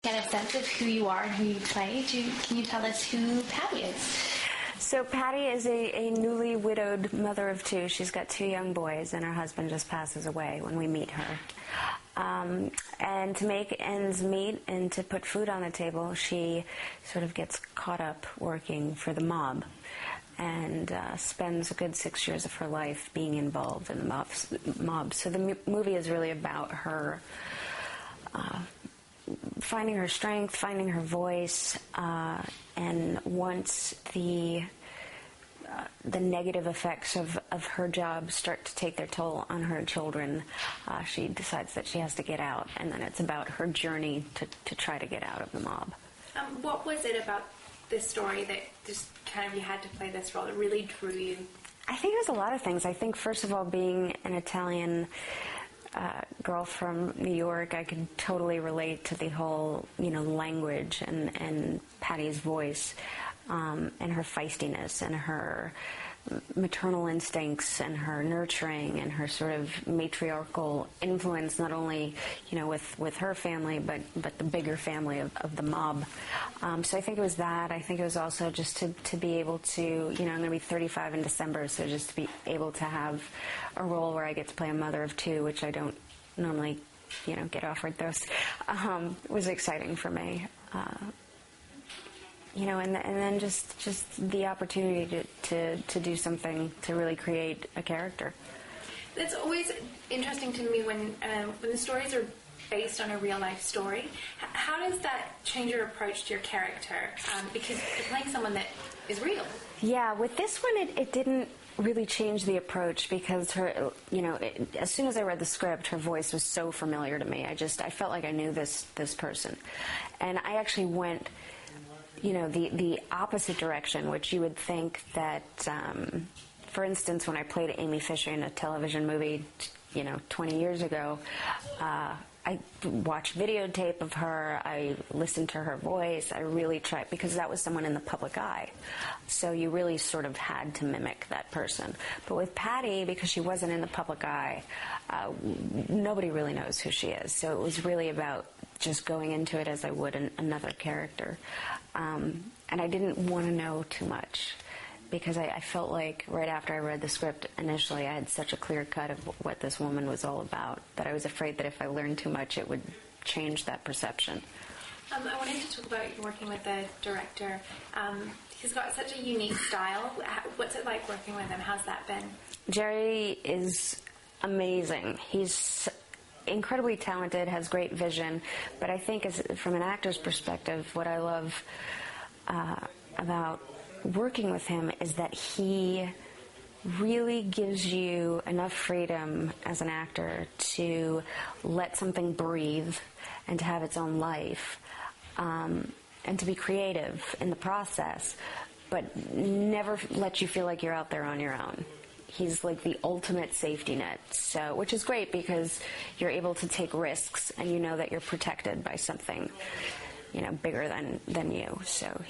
Get a sense of who you are and who you play. Can you tell us who Patty is? So Patty is a newly widowed mother of two. She's got two young boys, and her husband just passes away when we meet her. And to make ends meet and to put food on the table, she sort of gets caught up working for the mob and spends a good 6 years of her life being involved in the mob. So the movie is really about her finding her strength, finding her voice, and once the negative effects of her job start to take their toll on her children, she decides that she has to get out, and then it's about her journey to try to get out of the mob. What was it about this story that just kind of you had to play this role that really drew you? I think it was a lot of things. I think, first of all, being an Italian girl from New York, I could totally relate to the whole, language and Patty's voice, and her feistiness and her maternal instincts and her nurturing and her sort of matriarchal influence, not only, with her family, but the bigger family of the mob. So I think it was that. I think it was also just to be able to, I'm going to be 35 in December, so just to be able to have a role where I get to play a mother of two, which I don't normally, get offered those, was exciting for me. And then just the opportunity to do something to really create a character. It's always interesting to me when the stories are based on a real life story. How does that change your approach to your character? Because you're playing someone that is real. Yeah, with this one, it didn't really change the approach because her, as soon as I read the script, her voice was so familiar to me. I felt like I knew this person, and I actually went, the opposite direction, which you would think that, for instance, when I played Amy Fisher in a television movie, 20 years ago, I watched videotape of her, I listened to her voice, I really tried, because that was someone in the public eye. So you really sort of had to mimic that person. But with Patty, because she wasn't in the public eye, nobody really knows who she is. So it was really about just going into it as I would another character. And I didn't want to know too much, because I felt like right after I read the script initially, I had such a clear cut of what this woman was all about that I was afraid that if I learned too much, it would change that perception. I wanted to talk about working with the director. He's got such a unique style. What's it like working with him? How's that been? Jerry is amazing. He's incredibly talented, has great vision, but I think from an actor's perspective, what I love about working with him is that he really gives you enough freedom as an actor to let something breathe and to have its own life, and to be creative in the process, but never let you feel like you're out there on your own. He's like the ultimate safety net, so, which is great because you're able to take risks and you know that you're protected by something, bigger than you. So.